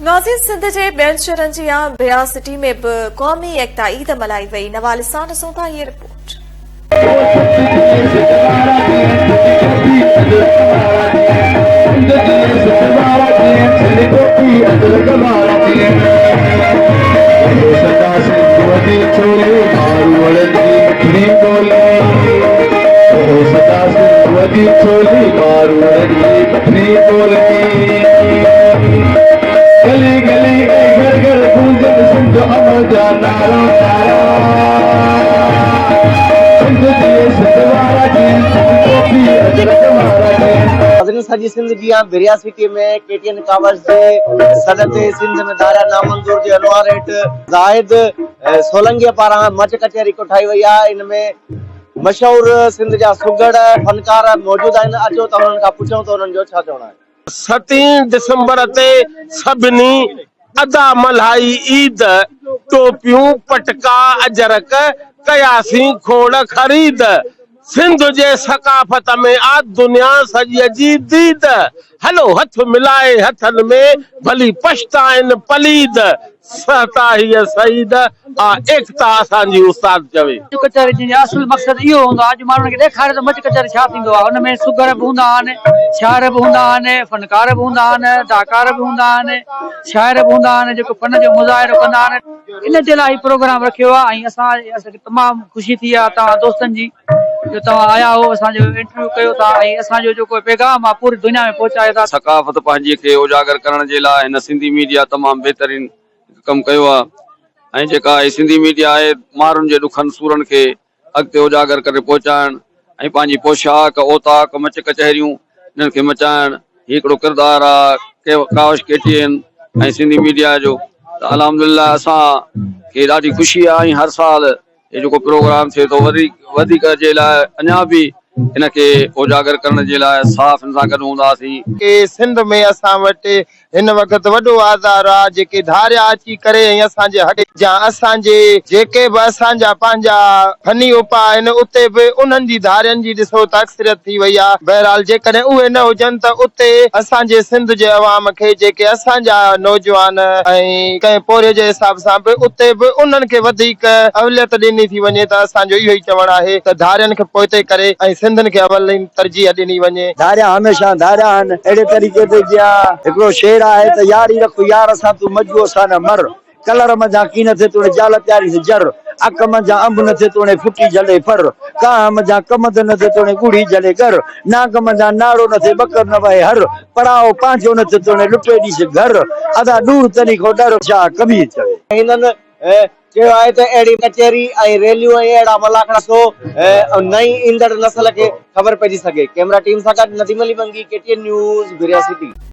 नाज़िर सिंध जे ॿियनि शहरनि जी बिया सिटी में बि क़ौमी एकता ईद मल्हाई वई। नवालिस्तान ॾिसूं था ये रिपोर्ट। गली गली घर घर गूंजन सिंध अमर जा नारा सॼी सिंध जी बिरिया सिटी में केटीएन कावस जे सदर ते सिंध में दायरा नामंजूर जे अनवार हेठ ज़ाहिद सोलंगी पारां मच कचहरी कोठाई वई आहे। इन में मशहूर सिंध जा सुगड़ फनकार मौजूद आहिनि। अचो त उन्हनि खां पुछूं त उन्हनि जो छा चवणो आहे। 7 दिसंबर ते सभिनी अदा मल्हाई ईद, टोपियूं पटका अजरक कयासीं खोड़ खरीद। सिंध जे सकाफत में आ दुनिया सॼीअ जी दीद। हलो हथ मिलाए हथनि में भली पछताइन पलीद। सहता हीअ सईद आ एकता असांजी उस्ताद चवे। कचहरी जी असुल मकसद इहो हूंदो आहे अॼु माण्हुनि खे ॾेखारे त मच कचहरी छा थींदो आहे। हुन में सुगर बि हूंदा आहिनि, शाइर बि हूंदा आहिनि, फनकार बि हूंदा आहिनि, डाकार बि हूंदा आहिनि, शाइर बि हूंदा आहिनि जेको फन जो मुज़ाहिरो कंदा आहिनि। इन जे लाइ प्रोग्राम रखियो आहे ऐं असांखे तमामु ख़ुशी थी आहे तव्हां दोस्तनि जी जो तव्हां आया हो, असांजो इंटरव्यू कयो था ऐं असांजो जेको पैगाम आहे पूरी दुनिया में पहुचायो था। सकाफ़त पंहिंजी खे उजागर करण जे लाइ हिन सिंधी मीडिया तमामु बहितरीन कमु कयो आहे ऐं जेका सिंधी मीडिया आहे माण्हुनि जे ॾुखनि सूरनि खे अॻिते उजागर करे पहुचाइण ऐं पंहिंजी पोशाक औताक मच कचहरियूं इन्हनि खे मचाइण हिकिड़ो किरदारु आहे कावश केटीएन ऐं सिंधी मीडिया जो। त अल्हम्दुलिल्लाह असांखे ॾाढी ख़ुशी आहे ऐं हर साल ये जेको प्रोग्राम थिए थो वधीक जे लाइ अञा बि इनखे उजागर करण जे लाइ साफ़ हिन सां गॾु हूंदासीं। के सिंध में असां वटि हिन वक़्तु वॾो आज़ार आहे जेके धारिया अची करे ऐं असांजे हक़ जा असांजे जेके बि असांजा पंहिंजा फनी उपाय आहिनि उते बि उन्हनि जी धारियनि जी ॾिसो त अक्सरियत थी वई आहे। बहरहाल जेकॾहिं उहे न हुजनि त उते असांजे सिंध जे अवाम खे जेके असांजा नौजवान ऐं कंहिं पोरे जे हिसाब सां बि उते बि उन्हनि खे वधीक अवलियत ॾिनी थी वञे। त असांजो इहो ई चवणु आहे त धारियनि खे पोइते करे ऐं सिंधनि खे अवलीन तरजीह ॾिनी वञे। धारिया हमेशा धारिया आहिनि। अहिड़े तरीक़े ते जीअं हिकिड़ो शेर आहे त यारी रख यार सां तूं मजबूअ सां न मर। कलर मंझां की न थिए तूने जाल प्यारी से जर। अक मंझां अंब न थिए तूने फुटी जले फर। कांह मंझां कमद न थिए तूने गुड़ी जले कर। नाग मंझां नाड़ो न थिए बकर न वहे हर। पड़ाओ पंहिंजो न थिए तूने लुटे ॾीस घर। अदा दूर तरीक़ो डर छा कबीर चवे। हिननि चयो आहे त अहिड़ी कचहरी ऐं रैलियूं ऐं अहिड़ा मलाखड़ा सो नई ईंदड़ नस्ल खे ख़बर पइजी सघे। कैमरा टीम सां गॾु नदीम अली बंगी, केटीएन न्यूज़, बिरिया सिटी।